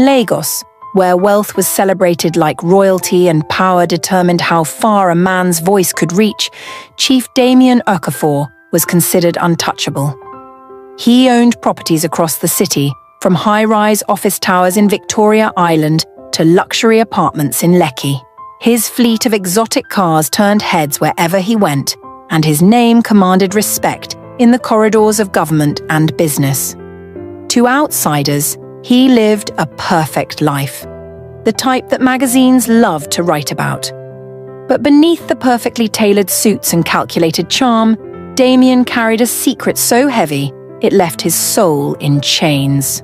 Lagos, where wealth was celebrated like royalty and power determined how far a man's voice could reach, Chief Damien Okafor was considered untouchable. He owned properties across the city, from high-rise office towers in Victoria Island to luxury apartments in Lekki. His fleet of exotic cars turned heads wherever he went, and his name commanded respect in the corridors of government and business. To outsiders, he lived a perfect life, the type that magazines loved to write about. But beneath the perfectly tailored suits and calculated charm, Damien carried a secret so heavy it left his soul in chains.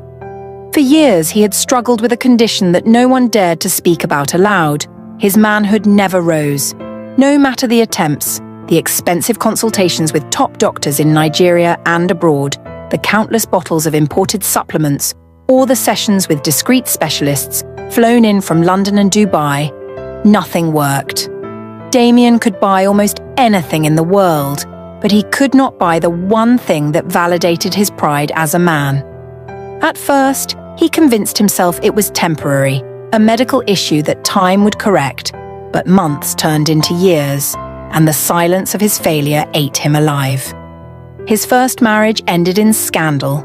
For years, he had struggled with a condition that no one dared to speak about aloud. His manhood never rose. No matter the attempts, the expensive consultations with top doctors in Nigeria and abroad, the countless bottles of imported supplements, or the sessions with discreet specialists flown in from London and Dubai, nothing worked. Damien could buy almost anything in the world, but he could not buy the one thing that validated his pride as a man. At first, he convinced himself it was temporary, a medical issue that time would correct, but months turned into years, and the silence of his failure ate him alive. His first marriage ended in scandal.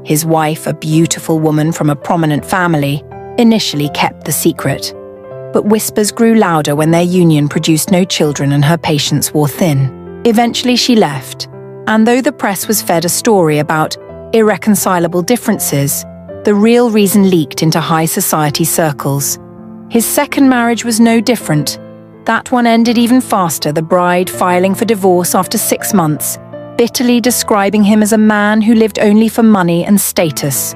His wife, a beautiful woman from a prominent family, initially kept the secret. But whispers grew louder when their union produced no children and her patience wore thin. Eventually she left, and though the press was fed a story about irreconcilable differences, the real reason leaked into high society circles. His second marriage was no different. That one ended even faster, the bride filing for divorce after 6 months, bitterly describing him as a man who lived only for money and status.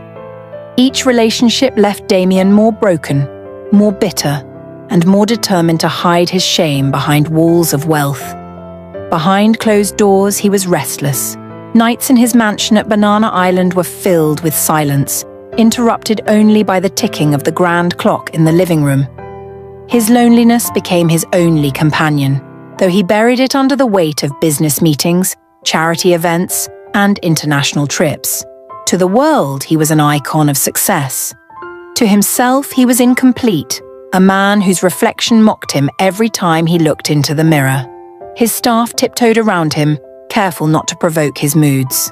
Each relationship left Damien more broken, more bitter, and more determined to hide his shame behind walls of wealth. Behind closed doors, he was restless. Nights in his mansion at Banana Island were filled with silence, interrupted only by the ticking of the grand clock in the living room. His loneliness became his only companion, though he buried it under the weight of business meetings, charity events, and international trips. To the world, he was an icon of success. To himself, he was incomplete, a man whose reflection mocked him every time he looked into the mirror. His staff tiptoed around him, careful not to provoke his moods.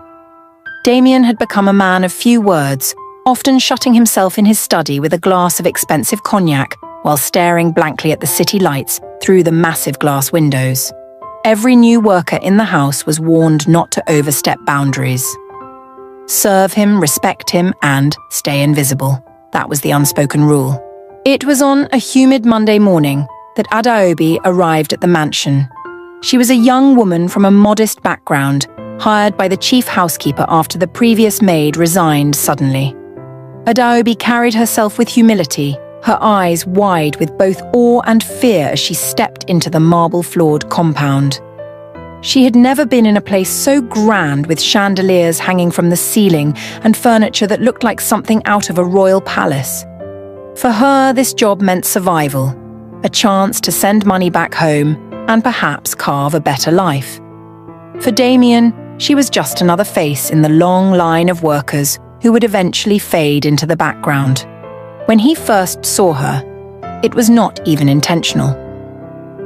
Damien had become a man of few words, often shutting himself in his study with a glass of expensive cognac while staring blankly at the city lights through the massive glass windows. Every new worker in the house was warned not to overstep boundaries. Serve him, respect him, and stay invisible. That was the unspoken rule. It was on a humid Monday morning that Adaobi arrived at the mansion. She was a young woman from a modest background, hired by the chief housekeeper after the previous maid resigned suddenly. Adaobi carried herself with humility, her eyes wide with both awe and fear as she stepped into the marble-floored compound. She had never been in a place so grand, with chandeliers hanging from the ceiling and furniture that looked like something out of a royal palace. For her, this job meant survival, a chance to send money back home and perhaps carve a better life. For Damien, she was just another face in the long line of workers who would eventually fade into the background. When he first saw her, it was not even intentional.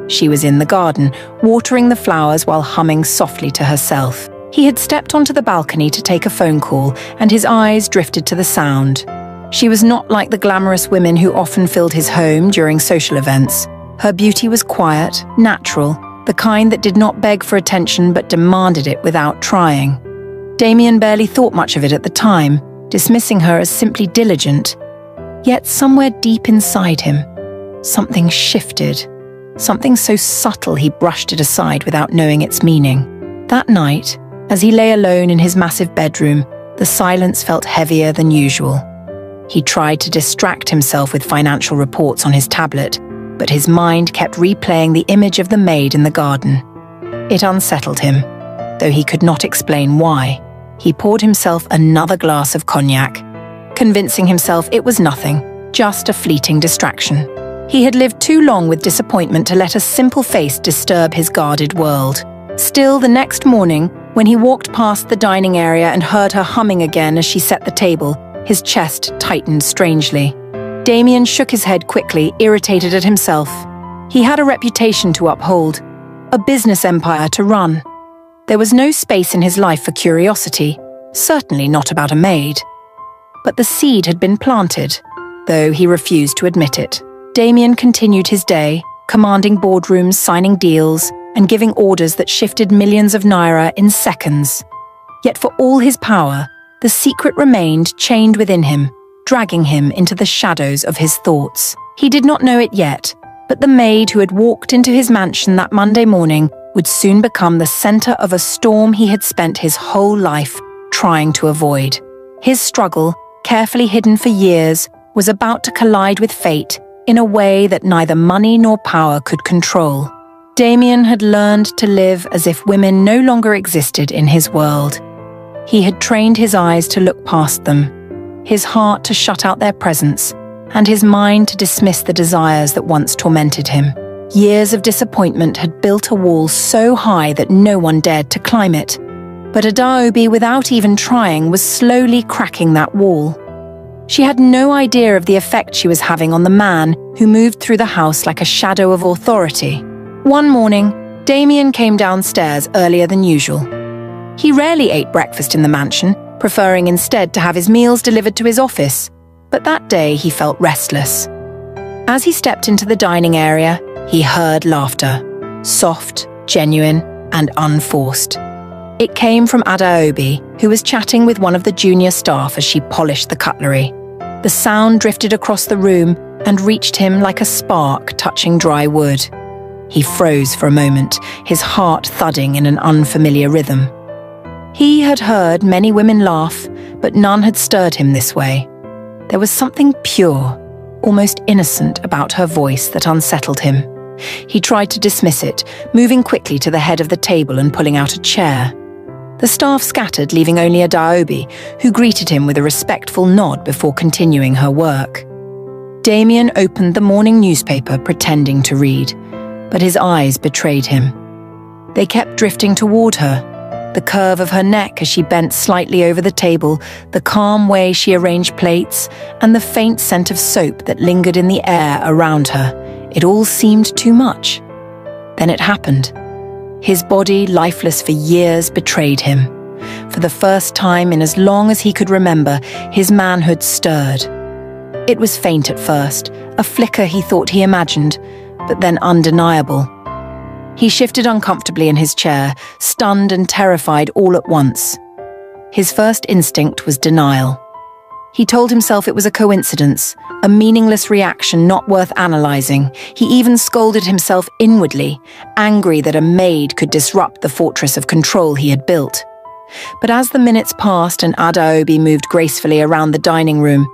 She was in the garden, watering the flowers while humming softly to herself. He had stepped onto the balcony to take a phone call, and his eyes drifted to the sound. She was not like the glamorous women who often filled his home during social events. Her beauty was quiet, natural, the kind that did not beg for attention but demanded it without trying. Damien barely thought much of it at the time, dismissing her as simply diligent. Yet somewhere deep inside him, something shifted. Something so subtle he brushed it aside without knowing its meaning. That night, as he lay alone in his massive bedroom, the silence felt heavier than usual. He tried to distract himself with financial reports on his tablet, but his mind kept replaying the image of the maid in the garden. It unsettled him, though he could not explain why. He poured himself another glass of cognac, convincing himself it was nothing, just a fleeting distraction. He had lived too long with disappointment to let a simple face disturb his guarded world. Still, the next morning, when he walked past the dining area and heard her humming again as she set the table, his chest tightened strangely. Damien shook his head quickly, irritated at himself. He had a reputation to uphold, a business empire to run. There was no space in his life for curiosity, certainly not about a maid. But the seed had been planted, though he refused to admit it. Damien continued his day, commanding boardrooms, signing deals, and giving orders that shifted millions of naira in seconds. Yet for all his power, the secret remained chained within him, dragging him into the shadows of his thoughts. He did not know it yet, but the maid who had walked into his mansion that Monday morning would soon become the center of a storm he had spent his whole life trying to avoid. His struggle, carefully hidden for years, was about to collide with fate in a way that neither money nor power could control. Damien had learned to live as if women no longer existed in his world. He had trained his eyes to look past them, his heart to shut out their presence, and his mind to dismiss the desires that once tormented him. Years of disappointment had built a wall so high that no one dared to climb it. But Adaobi, without even trying, was slowly cracking that wall. She had no idea of the effect she was having on the man who moved through the house like a shadow of authority. One morning, Damien came downstairs earlier than usual. He rarely ate breakfast in the mansion, preferring instead to have his meals delivered to his office. But that day he felt restless. As he stepped into the dining area, he heard laughter, soft, genuine, and unforced. It came from Adaobi, who was chatting with one of the junior staff as she polished the cutlery. The sound drifted across the room and reached him like a spark touching dry wood. He froze for a moment, his heart thudding in an unfamiliar rhythm. He had heard many women laugh, but none had stirred him this way. There was something pure, almost innocent about her voice that unsettled him. He tried to dismiss it, moving quickly to the head of the table and pulling out a chair. The staff scattered, leaving only Adaobi, who greeted him with a respectful nod before continuing her work. Damien opened the morning newspaper, pretending to read, but his eyes betrayed him. They kept drifting toward her. The curve of her neck as she bent slightly over the table, the calm way she arranged plates, and the faint scent of soap that lingered in the air around her. It all seemed too much. Then it happened. His body, lifeless for years, betrayed him. For the first time in as long as he could remember, his manhood stirred. It was faint at first, a flicker he thought he imagined, but then undeniable. He shifted uncomfortably in his chair, stunned and terrified all at once. His first instinct was denial. He told himself it was a coincidence, a meaningless reaction not worth analyzing. He even scolded himself inwardly, angry that a maid could disrupt the fortress of control he had built. But as the minutes passed and Adaobi moved gracefully around the dining room,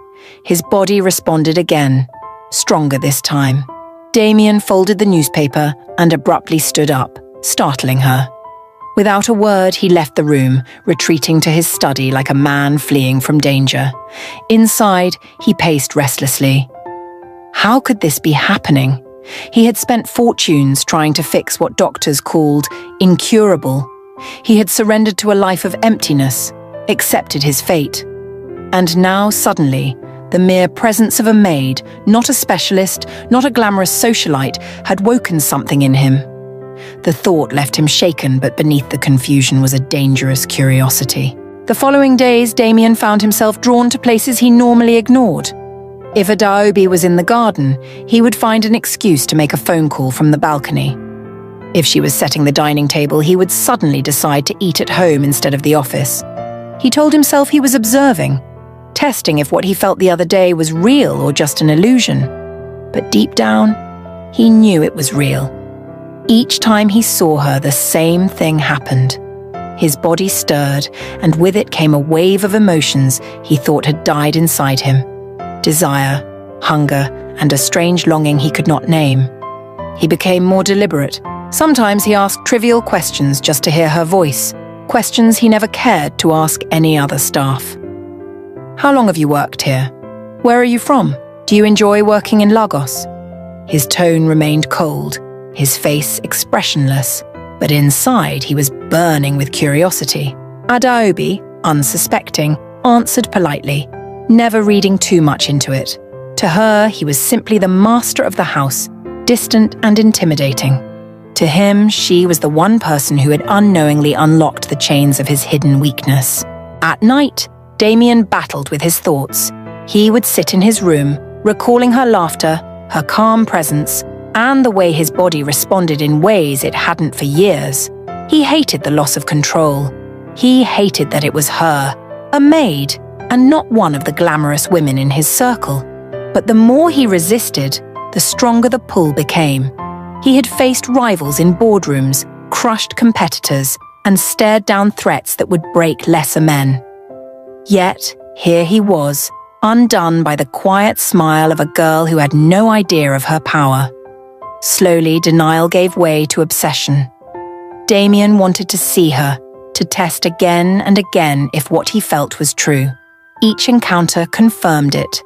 his body responded again, stronger this time. Damien folded the newspaper and abruptly stood up, startling her. Without a word, he left the room, retreating to his study like a man fleeing from danger. Inside, he paced restlessly. How could this be happening? He had spent fortunes trying to fix what doctors called incurable. He had surrendered to a life of emptiness, accepted his fate. And now, suddenly, the mere presence of a maid, not a specialist, not a glamorous socialite, had woken something in him. The thought left him shaken, but beneath the confusion was a dangerous curiosity. The following days, Damien found himself drawn to places he normally ignored. If Adaobi was in the garden, he would find an excuse to make a phone call from the balcony. If she was setting the dining table, he would suddenly decide to eat at home instead of the office. He told himself he was observing, testing if what he felt the other day was real or just an illusion. But deep down, he knew it was real. Each time he saw her, the same thing happened. His body stirred, and with it came a wave of emotions he thought had died inside him. Desire, hunger, and a strange longing he could not name. He became more deliberate. Sometimes he asked trivial questions just to hear her voice, questions he never cared to ask any other staff. How long have you worked here? Where are you from? Do you enjoy working in Lagos? His tone remained cold, his face expressionless, but inside he was burning with curiosity. Adaobi, unsuspecting, answered politely, never reading too much into it. To her, he was simply the master of the house, distant and intimidating. To him, she was the one person who had unknowingly unlocked the chains of his hidden weakness. At night, Damien battled with his thoughts. He would sit in his room, recalling her laughter, her calm presence, and the way his body responded in ways it hadn't for years. He hated the loss of control. He hated that it was her, a maid, and not one of the glamorous women in his circle. But the more he resisted, the stronger the pull became. He had faced rivals in boardrooms, crushed competitors, and stared down threats that would break lesser men. Yet, here he was, undone by the quiet smile of a girl who had no idea of her power. Slowly, denial gave way to obsession. Damien wanted to see her, to test again and again if what he felt was true. Each encounter confirmed it.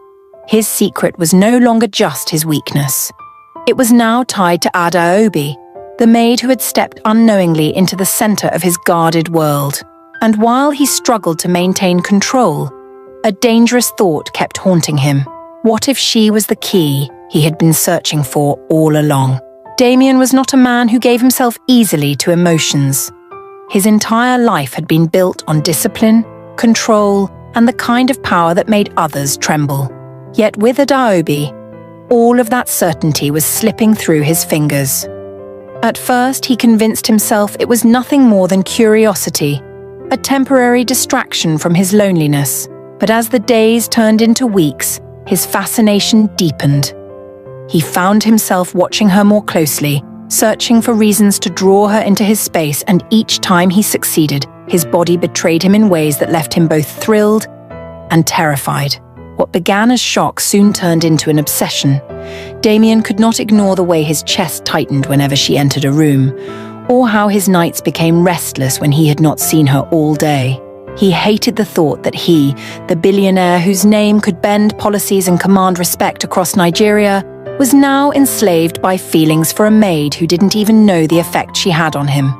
His secret was no longer just his weakness. It was now tied to Adaobi, the maid who had stepped unknowingly into the center of his guarded world. And while he struggled to maintain control, a dangerous thought kept haunting him. What if she was the key he had been searching for all along? Damien was not a man who gave himself easily to emotions. His entire life had been built on discipline, control, and the kind of power that made others tremble. Yet with Adaobi, all of that certainty was slipping through his fingers. At first, he convinced himself it was nothing more than curiosity, a temporary distraction from his loneliness. But as the days turned into weeks, his fascination deepened. He found himself watching her more closely, searching for reasons to draw her into his space, and each time he succeeded, his body betrayed him in ways that left him both thrilled and terrified. What began as shock soon turned into an obsession. Damien could not ignore the way his chest tightened whenever she entered a room, or how his nights became restless when he had not seen her all day. He hated the thought that he, the billionaire whose name could bend policies and command respect across Nigeria, was now enslaved by feelings for a maid who didn't even know the effect she had on him.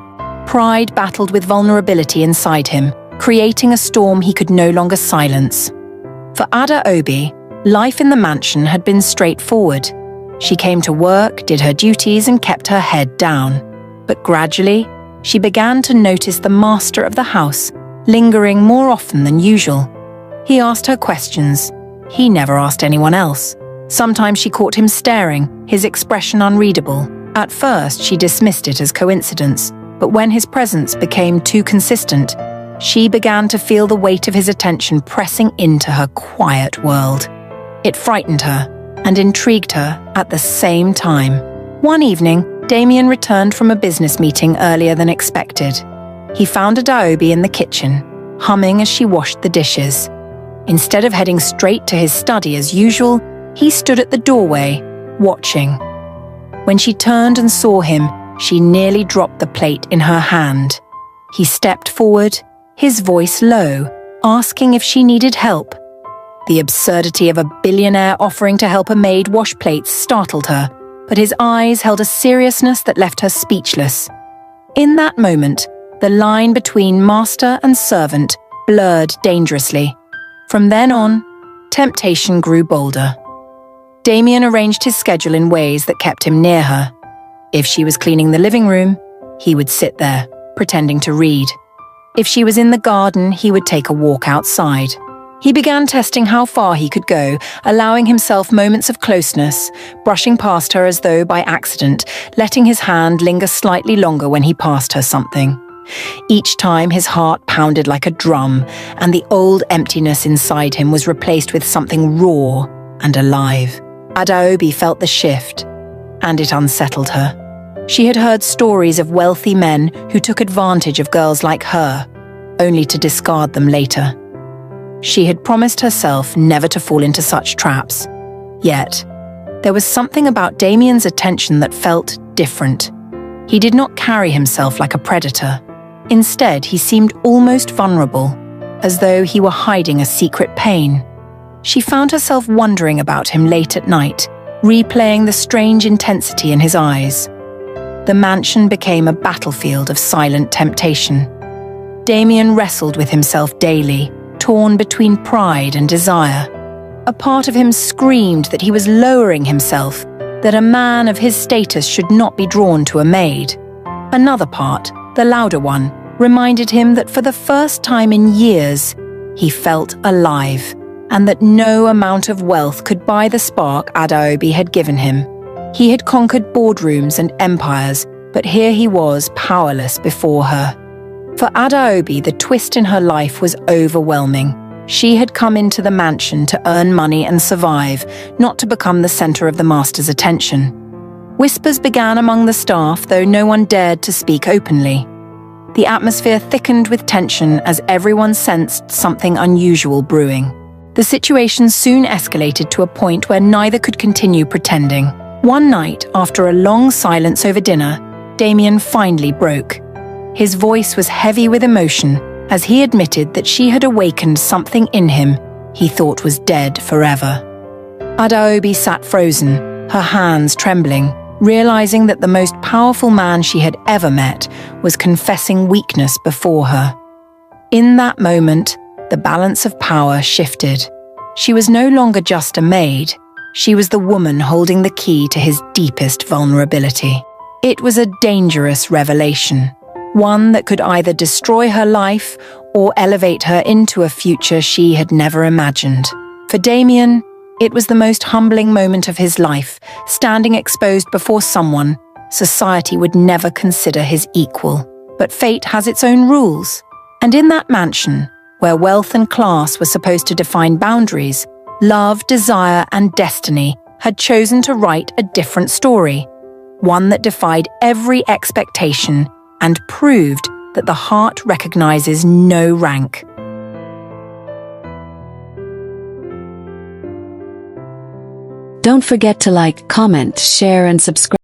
Pride battled with vulnerability inside him, creating a storm he could no longer silence. For Adaobi, life in the mansion had been straightforward. She came to work, did her duties, and kept her head down. But gradually, she began to notice the master of the house lingering more often than usual. He asked her questions. He never asked anyone else. Sometimes she caught him staring, his expression unreadable. At first, she dismissed it as coincidence, but when his presence became too consistent, she began to feel the weight of his attention pressing into her quiet world. It frightened her and intrigued her at the same time. One evening, Damien returned from a business meeting earlier than expected. He found Adaobi in the kitchen, humming as she washed the dishes. Instead of heading straight to his study as usual, he stood at the doorway, watching. When she turned and saw him, she nearly dropped the plate in her hand. He stepped forward, his voice low, asking if she needed help. The absurdity of a billionaire offering to help a maid wash plates startled her, but his eyes held a seriousness that left her speechless. In that moment, the line between master and servant blurred dangerously. From then on, temptation grew bolder. Damien arranged his schedule in ways that kept him near her. If she was cleaning the living room, he would sit there, pretending to read. If she was in the garden, he would take a walk outside. He began testing how far he could go, allowing himself moments of closeness, brushing past her as though by accident, letting his hand linger slightly longer when he passed her something. Each time his heart pounded like a drum, and the old emptiness inside him was replaced with something raw and alive. Adaobi felt the shift, and it unsettled her. She had heard stories of wealthy men who took advantage of girls like her, only to discard them later. She had promised herself never to fall into such traps. Yet, there was something about Damien's attention that felt different. He did not carry himself like a predator. Instead, he seemed almost vulnerable, as though he were hiding a secret pain. She found herself wondering about him late at night, replaying the strange intensity in his eyes. The mansion became a battlefield of silent temptation. Damien wrestled with himself daily, torn between pride and desire. A part of him screamed that he was lowering himself, that a man of his status should not be drawn to a maid. Another part, the louder one, reminded him that for the first time in years, he felt alive, and that no amount of wealth could buy the spark Adaobi had given him. He had conquered boardrooms and empires, but here he was powerless before her. For Adaobi, the twist in her life was overwhelming. She had come into the mansion to earn money and survive, not to become the center of the master's attention. Whispers began among the staff, though no one dared to speak openly. The atmosphere thickened with tension as everyone sensed something unusual brewing. The situation soon escalated to a point where neither could continue pretending. One night, after a long silence over dinner, Damien finally broke. His voice was heavy with emotion as he admitted that she had awakened something in him he thought was dead forever. Adaobi sat frozen, her hands trembling, realizing that the most powerful man she had ever met was confessing weakness before her. In that moment, the balance of power shifted. She was no longer just a maid. She was the woman holding the key to his deepest vulnerability. It was a dangerous revelation, one that could either destroy her life or elevate her into a future she had never imagined. For Damien, it was the most humbling moment of his life, standing exposed before someone society would never consider his equal. But fate has its own rules, and in that mansion, where wealth and class were supposed to define boundaries, love, desire, and destiny had chosen to write a different story, one that defied every expectation and proved that the heart recognizes no rank. Don't forget to like, comment, share, and subscribe.